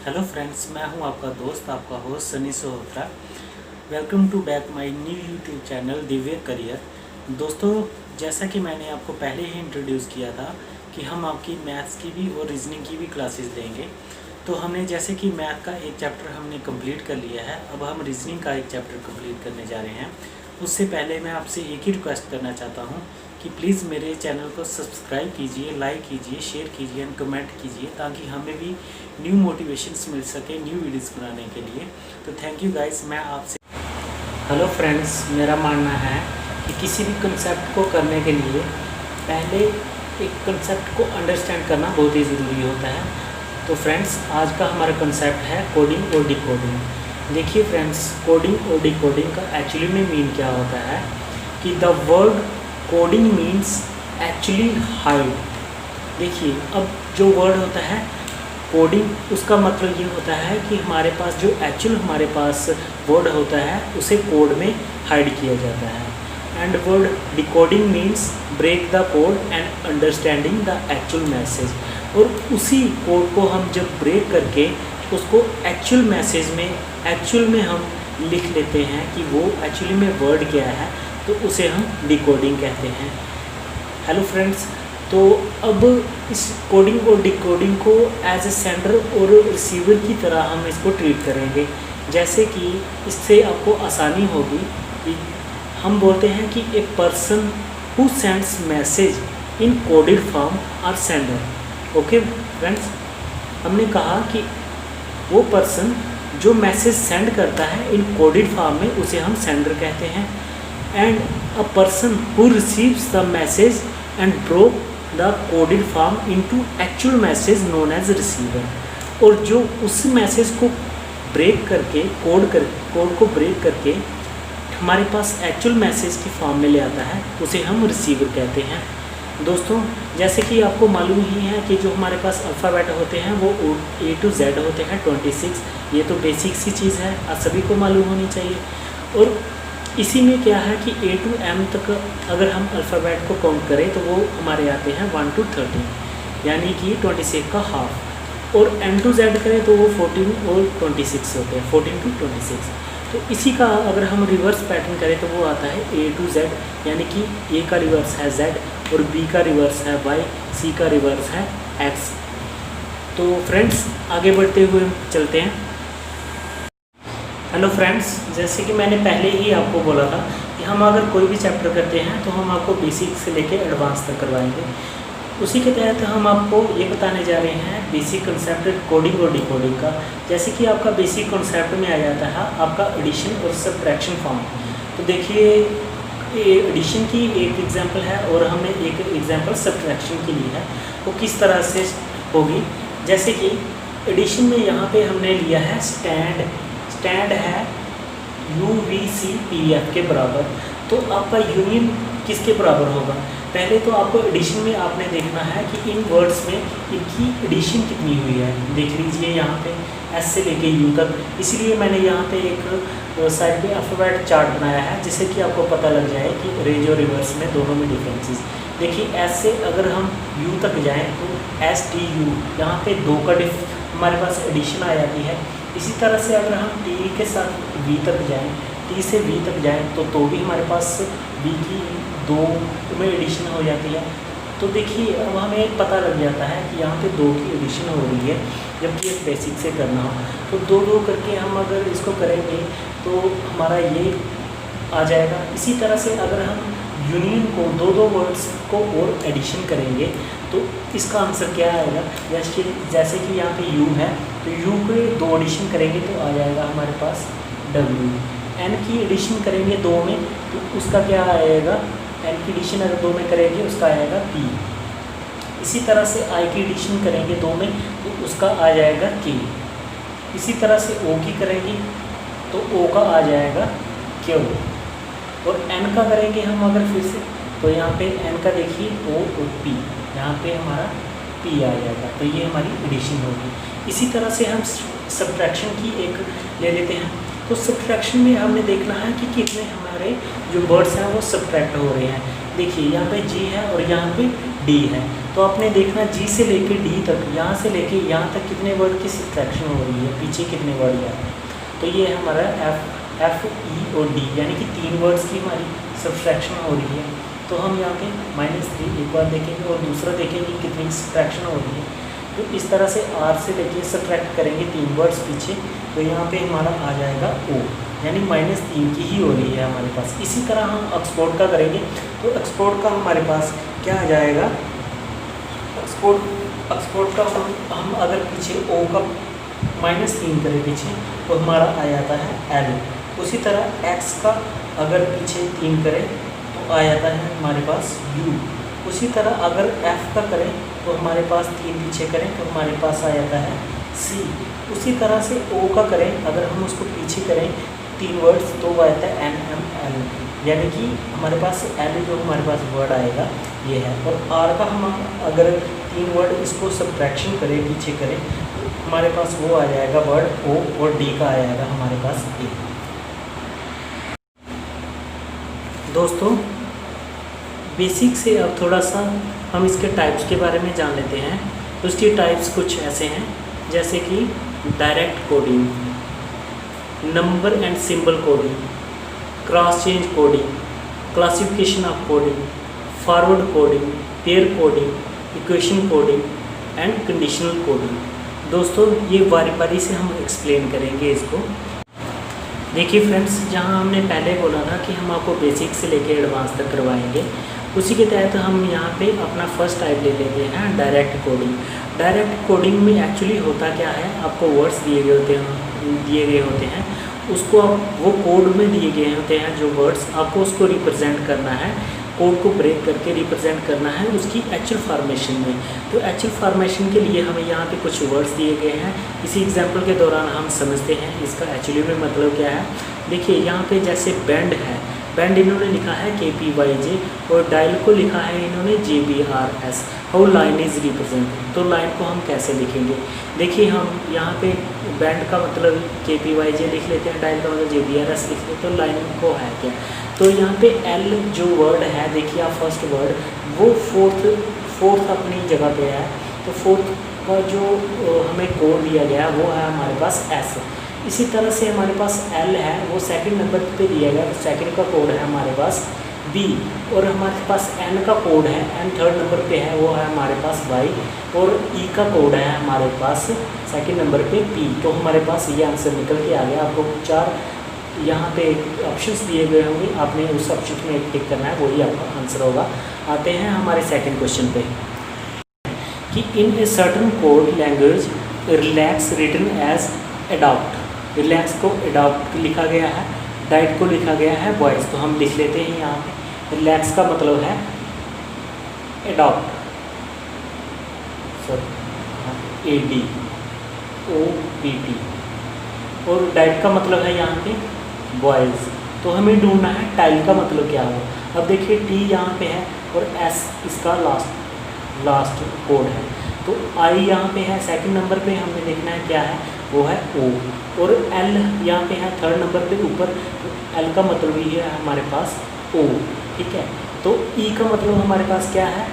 Hello friends, मैं हूं आपका दोस्त, आपका host Sunny Sohatra. Welcome to back my new YouTube channel Divya career. दोस्तों, जैसा कि मैंने आपको पहले ही इंट्रोड्यूस किया था कि हम आपकी मैथ्स की भी और रीजनिंग की भी क्लासेस देंगे। तो हमने जैसे कि मैथ का एक चैप्टर हमने कंप्लीट कर लिया है, अब हम रीजनिंग का एक चैप्टर कंप्लीट करने जा रहे हैं। उससे पहले मैं आपसे एक ही रिक्वेस्ट करना चाहता हूँ कि प्लीज़ मेरे चैनल को सब्सक्राइब कीजिए, लाइक कीजिए, शेयर कीजिए एंड कमेंट कीजिए, ताकि हमें भी न्यू मोटिवेशंस मिल सके न्यू वीडियोस बनाने के लिए। तो थैंक यू गाइस। मैं आपसे हेलो फ्रेंड्स, मेरा मानना है कि किसी भी कंसेप्ट को करने के लिए पहले एक कंसेप्ट को अंडरस्टैंड करना बहुत ही ज़रूरी होता है। तो फ्रेंड्स, आज का हमारा कंसेप्ट है कोडिंग और डिकोडिंग। देखिए फ्रेंड्स, कोडिंग और डिकोडिंग का एक्चुअली में मीन क्या होता है कि the word coding means actually hide. देखिए, अब जो वर्ड होता है कोडिंग, उसका मतलब ये होता है कि हमारे पास जो एक्चुअल हमारे पास वर्ड होता है उसे कोड में हाइड किया जाता है। And word decoding means break the code and understanding the actual message. और उसी कोड को हम जब ब्रेक करके उसको एक्चुअल मैसेज में एक्चुअल में हम लिख लेते हैं कि वो एक्चुअली में वर्ड क्या है, तो उसे हम डिकोडिंग कहते हैं। हेलो फ्रेंड्स, तो अब इस कोडिंग और डिकोडिंग को एज ए सेंडर और रिसीवर की तरह हम इसको ट्रीट करेंगे। जैसे कि इससे आपको आसानी होगी कि हम बोलते हैं कि a person who sends message in coded form or sender. Okay friends, हमने कहा कि वो पर्सन जो मैसेज सेंड करता है इन कोडेड फॉर्म में, उसे हम सेंडर कहते हैं। And a person who receives the message and broke the coded form into actual message known as receiver. और जो उस मैसेज को ब्रेक करके कोड को ब्रेक करके हमारे पास एक्चुअल मैसेज की फॉर्म में ले आता है, उसे हम रिसीवर कहते हैं। दोस्तों, जैसे कि आपको मालूम ही है कि जो हमारे पास अल्फ़ाबेट होते हैं वो A to Z होते हैं 26। ये तो बेसिक सी चीज़ है, आप सभी को मालूम होनी चाहिए। और इसी में क्या है कि A to M तक अगर हम अल्फ़ाबेट को काउंट करें तो वो हमारे आते हैं 1 to 13, यानी कि 26 का हाफ। और M to Z करें तो वो 14 और 26 होते हैं, 14 to 26। तो इसी का अगर हम रिवर्स पैटर्न करें तो वो आता है A to Z, यानी कि A का रिवर्स है Z और B का रिवर्स है Y, C का रिवर्स है X। तो फ्रेंड्स, आगे बढ़ते हुए चलते हैं। हेलो फ्रेंड्स, जैसे कि मैंने पहले ही आपको बोला था कि हम अगर कोई भी चैप्टर करते हैं तो हम आपको बेसिक से लेके एडवांस तक करवाएंगे। उसी के तहत हम आपको ये बताने जा रहे हैं बेसिक कंसेप्ट कोडिंग और डिकोडिंग का। जैसे कि आपका बेसिक कंसेप्ट में आ जाता है आपका एडिशन और सब्ट्रैक्शन फॉर्म। तो देखिए, एडिशन की एक एग्जांपल है और हमें एक एग्जांपल सब्ट्रैक्शन की ली है। वो किस तरह से होगी, जैसे कि एडिशन में यहाँ पे हमने लिया है स्टैंड है UVCPF के बराबर। तो आपका यूनियन किसके बराबर होगा? पहले तो आपको एडिशन में आपने देखना है कि इन वर्ड्स में इनकी एडिशन कितनी हुई है। देख लीजिए यहाँ पे S से लेके U तक, इसलिए मैंने यहाँ पे एक साइड पे अल्फ़ाबेट चार्ट बनाया है जिससे कि आपको पता लग जाए कि रेंज और रिवर्स में दोनों में डिफरेंसेस। देखिए, S से अगर हम U तक जाएँ तो STU, यहाँ पे 2 का हमारे पास एडिशन आ जाती है। इसी तरह से अगर हम T के साथ V तक जाएं, T से V तक जाएं तो भी हमारे पास V की 2 में एडिशन हो जाती है। तो देखिए, अब हमें पता लग जाता है कि यहाँ पे 2 की एडिशन हो रही है, जबकि एक बेसिक से करना हो तो 2 करके हम अगर इसको करेंगे तो हमारा ये आ जाएगा। इसी तरह से अगर हम यूनियन को 2 वर्ड्स को और एडिशन करेंगे तो इसका आंसर क्या आएगा? जैसे कि यहाँ पे U है तो U के 2 एडिशन करेंगे तो आ जाएगा हमारे पास W। N की एडिशन करेंगे 2 में तो उसका क्या आएगा? N की एडिशन अगर 2 में करेंगे उसका आएगा P। इसी तरह से I की एडिशन करेंगे 2 में तो उसका आ जाएगा K। इसी तरह से O की करेंगे तो O का आ जाएगा Q। और N का करेंगे हम अगर फिर से तो यहाँ पे N का देखिए O और P, यहाँ पे हमारा P आ जाएगा। तो ये हमारी एडिशन होगी। इसी तरह से हम सब्ट्रैक्शन की एक ले लेते हैं। तो सब्ट्रैक्शन में हमें देखना है कि कितने हमारे जो वर्ड्स हैं वो सब्ट्रैक्ट हो रहे हैं। देखिए यहाँ पे G है और यहाँ पे D है, तो आपने देखना G से लेके D तक, यहाँ से लेके यहाँ तक कितने वर्ड की सब्ट्रैक्शन हो रही है, पीछे कितने वर्ड जा रहे हैं। तो ये हमारा F E और D यानी कि 3 वर्ड्स की हमारी सब्ट्रैक्शन हो रही है। तो हम यहाँ पे -3 एक बार देखेंगे और दूसरा देखेंगे कितनी सब्ट्रैक्शन हो रही है। तो इस तरह से R से लेके सब्ट्रैक्ट करेंगे 3 वर्ड्स पीछे, तो यहाँ पे हमारा आ जाएगा O, यानी -3 की ही हो रही है हमारे पास। इसी तरह हम एक्सपोर्ट का करेंगे, तो एक्सपोर्ट का हमारे पास क्या आ जाएगा, एक्सपोर्ट का हम अगर पीछे O का -3 करें पीछे, तो हमारा आ जाता है L। उसी तरह X का अगर पीछे 3 करें तो आ जाता है हमारे पास U। उसी तरह अगर F का करें तो हमारे पास 3 पीछे करें तो हमारे पास आ जाता है C। उसी तरह से O का करें, अगर हम उसको पीछे करें 3 वर्ड्स तो वो आता है NML, यानी कि हमारे पास L जो हमारे पास वर्ड आएगा ये है। और R का हम अगर 3 वर्ड इसको सब्ट्रैक्शन करें, पीछे करें, तो हमारे पास वो आ जाएगा वर्ड O, और D का आ जाएगा हमारे पास A। दोस्तों बेसिक से अब थोड़ा सा हम इसके टाइप्स के बारे में जान लेते हैं। तो उसकी टाइप्स कुछ ऐसे हैं, जैसे कि direct coding, number and symbol coding, cross change coding, classification of coding, forward coding, pair coding, equation coding and conditional coding. दोस्तों ये बारी बारी से हम एक्सप्लेन करेंगे इसको। देखिए फ्रेंड्स, जहां हमने पहले बोला था कि हम आपको बेसिक से लेकर एडवांस तक करवाएंगे, उसी के तहत हम यहाँ पे अपना फर्स्ट टाइप ले लेते हैं डायरेक्ट कोडिंग। डायरेक्ट कोडिंग में एक्चुअली होता क्या है, आपको वर्ड्स दिए गए होते हैं, उसको आप वो कोड में दिए गए होते हैं जो वर्ड्स, आपको उसको रिप्रेजेंट करना है, कोड को ब्रेक करके रिप्रेजेंट करना है उसकी एक्चुअल फॉर्मेशन में। तो एक्चुअल फॉर्मेशन के लिए हमें यहाँ पे कुछ वर्ड्स दिए गए हैं। इसी एग्जांपल के दौरान हम समझते हैं इसका एक्चुअली में मतलब क्या है। देखिए यहाँ पे जैसे बैंड है, बैंड इन्होंने लिखा है KPYJ, और डायल को लिखा है इन्होंने JBRS। How line is represent, तो लाइन को हम कैसे लिखेंगे। देखिए हम यहाँ पे बैंड का मतलब KPYJ लिख लेते हैं, डायल का मतलब JBRS लिख लेते हैं, तो लाइन को है क्या। तो यहाँ पे L जो वर्ड है, देखिए आप फर्स्ट वर्ड वो फोर्थ अपनी जगह पे है, तो फोर्थ का जो हमें कोड दिया गया है वो है हमारे पास S। इसी तरह से हमारे पास L है, वो सेकंड नंबर पे दिया गया, तो सेकंड का कोड है हमारे पास B। और हमारे पास N का कोड है, N थर्ड नंबर पे है, वो है हमारे पास Y। और E का कोड है हमारे पास सेकंड नंबर पे P। तो हमारे पास ये आंसर निकल के आ गया। आपको 4 यहाँ पे ऑप्शंस दिए गए होंगे, आपने उस ऑप्शन में टिक करना है, वही आपका आंसर होगा। आते हैं हमारे सेकेंड क्वेश्चन पे कि in a certain code language relax written as adopt. Relax को एडॉप्ट लिखा गया है, डाइट को लिखा गया है वॉइस। तो हम लिख लेते हैं यहाँ पे, रिलैक्स का मतलब है एडॉप्ट, सॉरी ADOPT, और डाइट का मतलब है यहाँ पे वॉइस। तो हमें ढूंढना है टाइल का मतलब क्या हो। अब देखिए T यहाँ पे है और S इसका लास्ट कोड है, तो I यहाँ पे है सेकंड नंबर पे, हमें देखना है क्या है, वो है O। और L यहाँ पे है थर्ड नंबर पे ऊपर, तो L का मतलब ही है हमारे पास O, ठीक है। तो E का मतलब हमारे पास क्या है,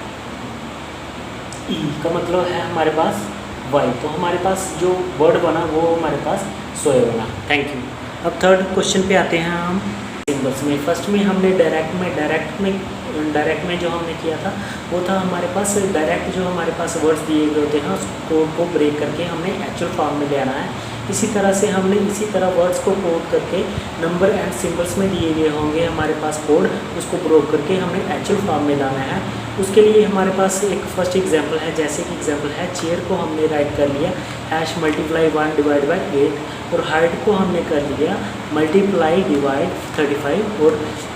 E का मतलब है हमारे पास Y। तो हमारे पास जो वर्ड बना वो हमारे पास सोए बना। Thank you. अब थर्ड क्वेश्चन पे आते हैं हम सिंबल्स में। फर्स्ट में हमने डायरेक्ट में जो हमने किया था वो था हमारे पास डायरेक्ट, जो हमारे पास वर्ड्स दिए गए होते हैं उसको को ब्रेक करके हमने एक्चुअल फॉर्म में ले आना है। इसी तरह से हमने इसी तरह वर्ड्स को कोड करके नंबर एंड सिंबल्स में दिए गए होंगे हमारे पास कोड, उसको ब्रेक करके हमने एक्चुअल फॉर्म में लाना है। उसके लिए हमारे पास एक फर्स्ट एग्जांपल है, जैसे कि एग्जांपल है चेयर को हमने राइट कर लिया #multiply 1 / 8, और हाइट को हमने कर लिया मल्टीप्लाई डिवाइड 35 और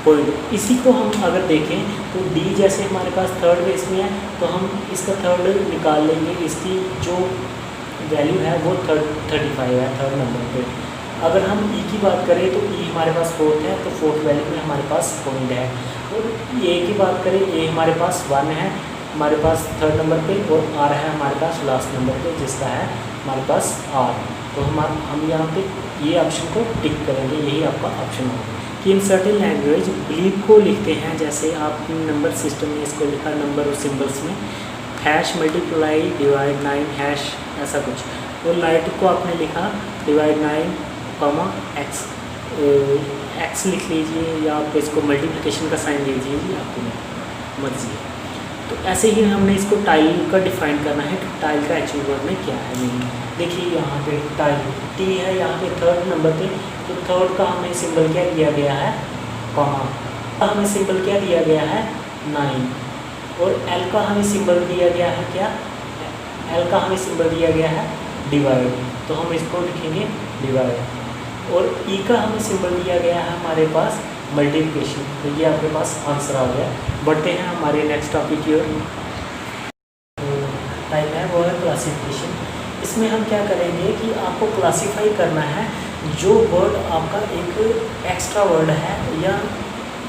पॉइंट। इसी को हम अगर देखें तो D जैसे हमारे पास थर्ड बेस में है, तो हम इसका थर्ड निकाल लेंगे, इसकी जो वैल्यू है वो 35 है थर्ड नंबर पे। अगर हम E की बात करें तो E हमारे पास फोर्थ है, तो फोर्थ वैल्यू में हमारे पास पॉइंट है। और A की बात करें, A हमारे पास 1 है हमारे पास थर्ड नंबर पे, और R है हमारे पास लास्ट नंबर पे जिसका है हमारे पास R। तो हम यहाँ पे ये ऑप्शन को टिक करेंगे, यही आपका ऑप्शन होगा। कि इन सर्टेन लैंग्वेज बिलीव को लिखते हैं, जैसे आप नंबर सिस्टम में इसको लिखा नंबर और सिंबल्स में हैश मल्टीप्लाई डिवाइड 9 हैश ऐसा कुछ, और लाइट को आपने लिखा डिवाइड 9 कॉमा एक्स, एक्स लिख लीजिए या आप इसको मल्टीप्लिकेशन का साइन दे दीजिए, आपको मर्जी है। तो ऐसे ही हमने इसको टाइल का डिफाइन करना है कि टाइल का एक्चुअल वर्ड में क्या है मीनिंग। देखिए यहाँ पे टाइल टी है, यहाँ पे थर्ड नंबर पे, तो थर्ड का हमें सिंबल क्या दिया गया है, कॉमा, हमें सिंबल क्या दिया गया है 9, और एल का हमें सिंबल दिया गया है क्या, एल का हमें सिंबल दिया गया है डिवाइड, तो हम इसको लिखेंगे डिवाइड, और ई का हमें सिंबल दिया गया है हमारे पास मल्टीप्लिकेशन। तो ये आपके पास आंसर आ गया। बढ़ते हैं हमारे नेक्स्ट टॉपिक की ओर। टाइप है वो है क्लासिफिकेशन। इसमें हम क्या करेंगे कि आपको क्लासीफाई करना है जो वर्ड आपका एक एक्स्ट्रा वर्ड है या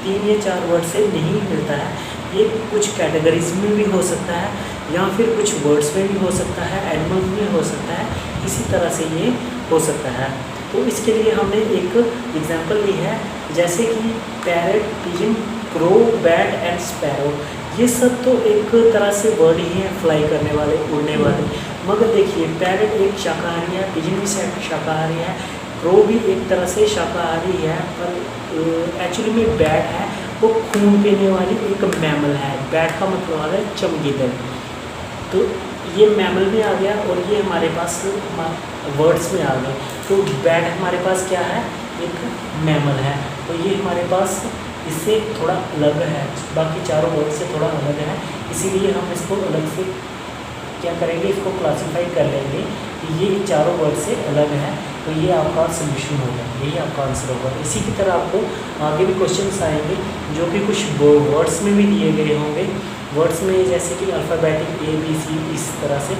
3 या 4 वर्ड से नहीं मिलता है, ये कुछ कैटेगरीज में भी हो सकता है या फिर कुछ वर्ड्स में भी हो सकता है, एनिमल्स में हो सकता है, इसी तरह से ये हो सकता है। तो इसके लिए हमने एक एग्जांपल ली है, जैसे कि parrot, pigeon, crow, bat and sparrow. ये सब तो एक तरह से वर्ड ही हैं, फ्लाई करने वाले, उड़ने वाले। मगर देखिए पैरेट एक शाकाहारी है, पिजन भी शाकाहारी है, क्रो भी एक तरह से शाकाहारी है, पर एक्चुअली में बैट है वो खून पीने वाली एक मैमल है। बैट का मतलब है चमगीदड़, तो ये मैमल में आ गया और ये हमारे पास वर्ड्स में आ गए। तो बैट हमारे पास क्या है, एक मैमल है, तो ये हमारे पास इससे थोड़ा अलग है, बाकी चारों वर्ड से थोड़ा अलग है, इसीलिए हम इसको अलग से क्या करेंगे, इसको क्लासीफाई कर लेंगे कि ये चारों वर्ड से अलग है। तो ये आपका सोल्यूशन होगा, यही आपका आंसर होगा। इसी की तरह आपको आगे भी क्वेश्चंस आएंगे जो कि कुछ वर्ड्स में भी दिए गए होंगे, वर्ड्स में जैसे कि अल्फ़ाबेटिक A B C इस तरह से।